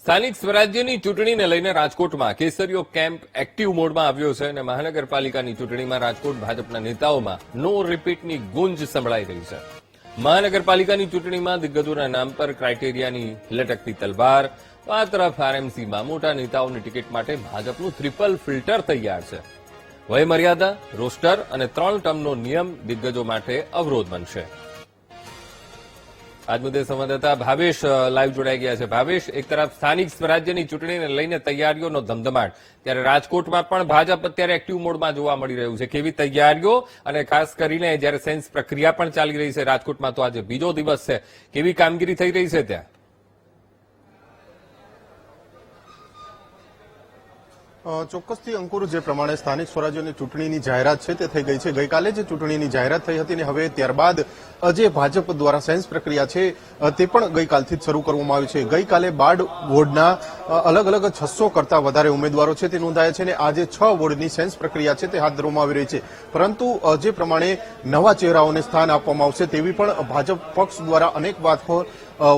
સ્થાનિક સ્વરાજ્યની ચૂંટણીને લઈને રાજકોટમાં કેસરીયો કેમ્પ એક્ટિવ મોડમાં આવ્યો છે અને મહાનગરપાલિકાની ચૂંટણીમાં રાજકોટ ભાજપના નેતાઓમાં નો રિપીટની ગુંજ સંભળાઈ રહી છે। મહાનગરપાલિકાની ચૂંટણીમાં દિગ્ગજોના નામ પર ક્રાઇટેરિયાની લટકતી તલવાર, તો આ તરફ આરએમસીમાં મોટા નેતાઓની ટિકિટ માટે ભાજપનું ટ્રિપલ ફિલ્ટર તૈયાર છે। વયમર્યાદા, રોસ્ટર અને 3 ટર્મનો નિયમ દિગ્ગજો માટે અવરોધ બનશે। આજ મુદ્દે સંવાદદાતા ભાવેશ લાઈવ જોડાઈ ગયા છે। ભાવેશ, એક તરફ સ્થાનિક સ્વરાજ્યની ચૂંટણીને લઈને તૈયારીઓનો ધમધમાટ, ત્યારે રાજકોટમાં પણ ભાજપ અત્યારે એક્ટિવ મોડમાં જોવા મળી રહ્યું છે। કેવી તૈયારીઓ અને ખાસ કરીને જ્યારે સેન્સ પ્રક્રિયા પણ ચાલી રહી છે રાજકોટમાં, તો આજે બીજો દિવસ છે, કેવી કામગીરી થઈ રહી છે ત્યાં? ચોક્કસથી અંકુર, જે પ્રમાણે સ્થાનિક સ્વરાજ્યની ચૂંટણીની જાહેરાત છે તે થઈ ગઈ છે। ગઈકાલે જે ચૂંટણીની જાહેરાત થઈ હતી ને હવે ત્યારબાદ જે ભાજપ દ્વારા સેન્સ પ્રક્રિયા છે તે પણ ગઈકાલથી જ શરૂ કરવામાં આવી છે। ગઈકાલે 12 વોર્ડના અલગ અલગ 600 કરતા વધારે ઉમેદવારો છે તે નોંધાયા છે અને આજે 6 વોર્ડની સેન્સ પ્રક્રિયા છે તે હાથ ધરવામાં આવી રહી છે। પરંતુ જે પ્રમાણે નવા ચહેરાઓને સ્થાન આપવામાં આવશે તેવી પણ ભાજપ પક્ષ દ્વારા અનેક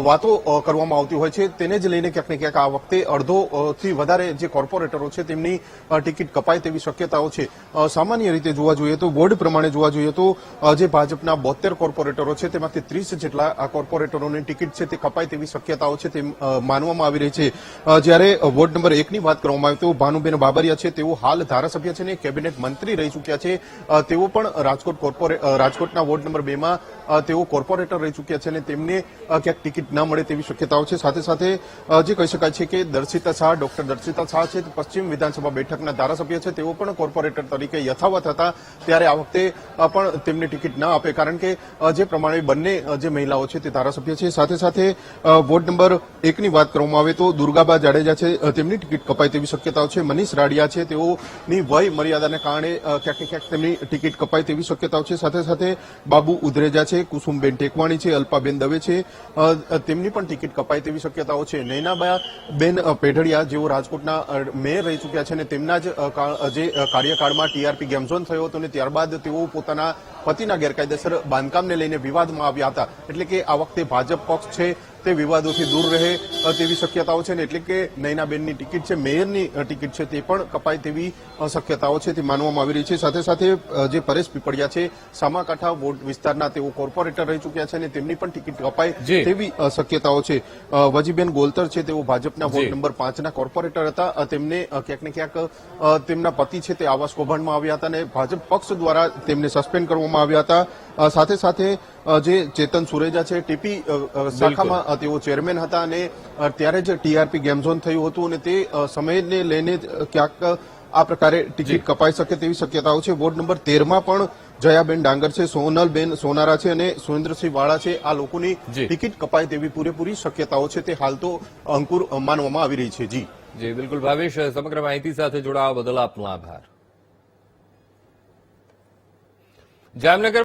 વાતો કરવામાં આવતી હોય છે। તેને જ લઈને ક્યાંક ને ક્યાંક આ વખતે અડધોથી વધારે જે કોર્પોરેટરો છે તેમની ટિકિટ કપાય તેવી શક્યતાઓ છે। સામાન્ય રીતે જોવા જોઈએ તો વોર્ડ પ્રમાણે જોવા જોઈએ તો જે ભાજપના 72 કોર્પોરેટરો છે તેમાંથી 30 જેટલા આ કોર્પોરેટરોની ટિકિટ છે તે કપાય તેવી શક્યતાઓ છે તે માનવામાં આવી રહી છે। જ્યારે વોર્ડ નંબર 1 ની વાત કરવામાં આવે તો ભાનુબેન બાબરિયા છે તેઓ હાલ ધારાસભ્ય છે અને કેબિનેટ મંત્રી રહી ચૂક્યા છે। તેઓ પણ રાજકોટના વોર્ડ નંબર 2 માં તેઓ કોર્પોરેટર રહી ચૂક્યા છે અને તેમને ક્યાંક ટિકિટ ન મળે તેવી શક્યતાઓ છે। સાથે સાથે જે કહી શકાય છે કે દર્શિતા શાહ, ડોક્ટર દર્શિતા શાહ છે પશ્ચિમ વિધાનસભા બેઠકના ધારાસભ્ય છે, તેઓ પણ કોર્પોરેટર તરીકે યથાવત હતા, ત્યારે આ વખતે પણ તેમને ટિકિટ ન આપે, કારણ કે જે પ્રમાણે બંને જે મહિલાઓ છે તે ધારાસભ્ય છે। સાથે સાથે વોર્ડ નંબર 1 ની વાત કરવામાં આવે તો દુર્ગાબા જાડેજા છે તેમની ટિકિટ કપાય તેવી શક્યતાઓ છે। મનીષ રાડિયા છે તેઓની વય મર્યાદાને કારણે ક્યાંક ને ક્યાંક તેમની ટિકિટ કપાય તેવી શક્યતાઓ છે। સાથે સાથે બાબુ ઉધરેજા છે, કુસુમબેન ટેકવાણી છે, અલ્પાબેન દવે છે, તેમની પણ ટિકિટ કપાય તેવી શક્યતાઓ છે। નૈનાબેન પેઢડિયા જેઓ રાજકોટના મેયર રહી ચૂક્યા છે અને તેમના જ જે કાર્યકાળમાં ટીઆરપી ગેમ ઝોન થયો હતો અને ત્યારબાદ તેઓ પોતાના પતિના ગેરકાયદેસર બાંધકામને લઈને વિવાદમાં આવ્યા હતા, એટલે કે આ વખતે ભાજપ પક્ષ છે તે વિવાદોથી દૂર રહે તેવી શક્યતાઓ છે ને એટલે કે નૈનાબેનની ટિકિટ છે, મેયરની ટિકિટ છે તે પણ કપાય તેવી શક્યતાઓ છે તે માનવામાં આવી રહી છે। સાથે સાથે જે પરેશ પીપળિયા છે સામાકાંઠા વોર્ડ વિસ્તારના તેઓ કોર્પોરેટર રહી ચૂક્યા છે અને તેમની પણ ટિકિટ કપાય તેવી શક્યતાઓ છે। વજીબેન ગોલતર છે તેઓ ભાજપના વોર્ડ નંબર 5 ના કોર્પોરેટર હતા, તેમને ક્યાંક ને ક્યાંક તેમના પતિ છે તે આવાસ કૌભાંડમાં આવ્યા હતા અને ભાજપ પક્ષ દ્વારા તેમને સસ્પેન્ડ કરવામાં આવ્યા હતા। સાથે સાથે જે ચેતન સુરેજા છે ટીપી શાખામાં તેઓ ચેરમેન હતા અને ત્યારે જ ટીઆરપી ગેમ ઝોન થયું હતું અને તે સમયને લઈને ક્યાંક આ પ્રકારે ટિકિટ કપાઈ શકે તેવી શક્યતાઓ છે। વોર્ડ નંબર 13 માં પણ જયાબેન ડાંગર છે, સોનલબેન સોનારા છે અને સુરેન્દ્રસિંહ વાળા છે, આ લોકોની ટિકિટ કપાય તેવી પૂરેપૂરી શક્યતાઓ છે તે હાલ તો અંકુર માનવામાં આવી રહી છે। જી બિલકુલ ભાવેશ, સમગ્ર માહિતી સાથે જોડાવા બદલ આપનો આભાર। જામનગર